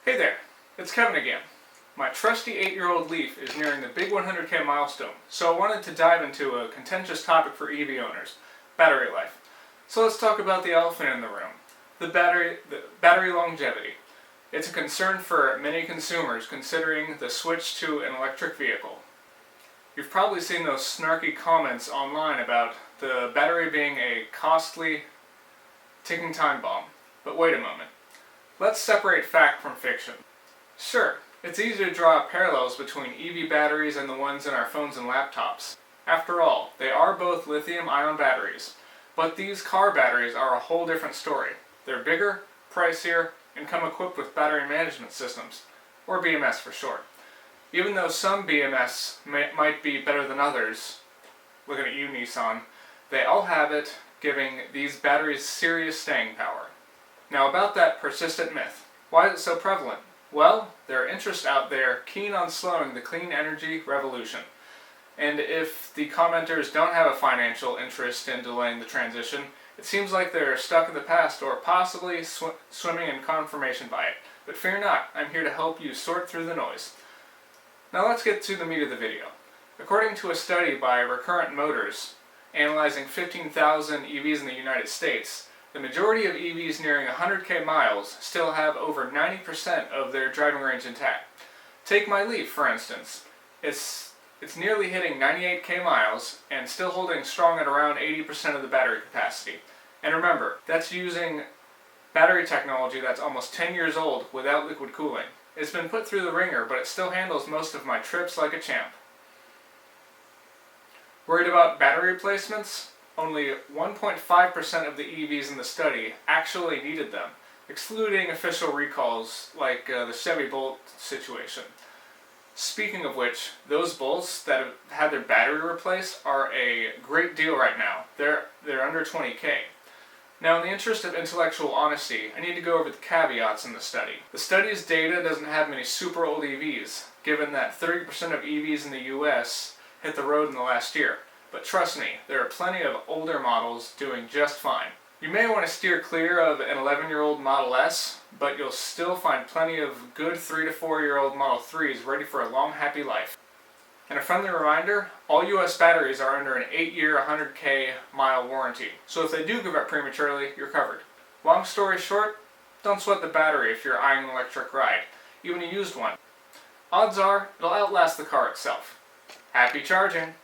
Hey there, it's Kevin again. My trusty 8-year-old Leaf is nearing the big 100K milestone, so I wanted to dive into a contentious topic for EV owners, battery life. So let's talk about the elephant in the room, the battery longevity. It's a concern for many consumers considering the switch to an electric vehicle. You've probably seen those snarky comments online about the battery being a costly, ticking time bomb. But wait a moment. Let's separate fact from fiction. Sure, it's easy to draw parallels between EV batteries and the ones in our phones and laptops. After all, they are both lithium-ion batteries. But these car batteries are a whole different story. They're bigger, pricier, and come equipped with battery management systems, or BMS for short. Even though some BMS might be better than others, looking at you Nissan, they all have it, giving these batteries serious staying power. Now about that persistent myth. Why is it so prevalent? Well, there are interests out there keen on slowing the clean energy revolution. And if the commenters don't have a financial interest in delaying the transition, it seems like they're stuck in the past or possibly swimming in confirmation bias. But fear not, I'm here to help you sort through the noise. Now let's get to the meat of the video. According to a study by Recurrent Motors, analyzing 15,000 EVs in the United States, the majority of EVs nearing 100K miles still have over 90% of their driving range intact. Take my Leaf, for instance. It's nearly hitting 98K miles and still holding strong at around 80% of the battery capacity. And remember, that's using battery technology that's almost 10 years old without liquid cooling. It's been put through the ringer, but it still handles most of my trips like a champ. Worried about battery replacements? Only 1.5% of the EVs in the study actually needed them, excluding official recalls like the Chevy Bolt situation. Speaking of which, those Bolts that have had their battery replaced are a great deal right now. They're under 20K. Now, in the interest of intellectual honesty, I need to go over the caveats in the study. The study's data doesn't have many super old EVs, given that 30% of EVs in the US hit the road in the last year. But trust me, there are plenty of older models doing just fine. You may want to steer clear of an 11-year-old Model S, but you'll still find plenty of good 3 to 4-year-old Model 3s ready for a long, happy life. And a friendly reminder, all US batteries are under an 8-year, 100K mile warranty. So if they do give up prematurely, you're covered. Long story short, don't sweat the battery if you're eyeing an electric ride, even a used one. Odds are, it'll outlast the car itself. Happy charging!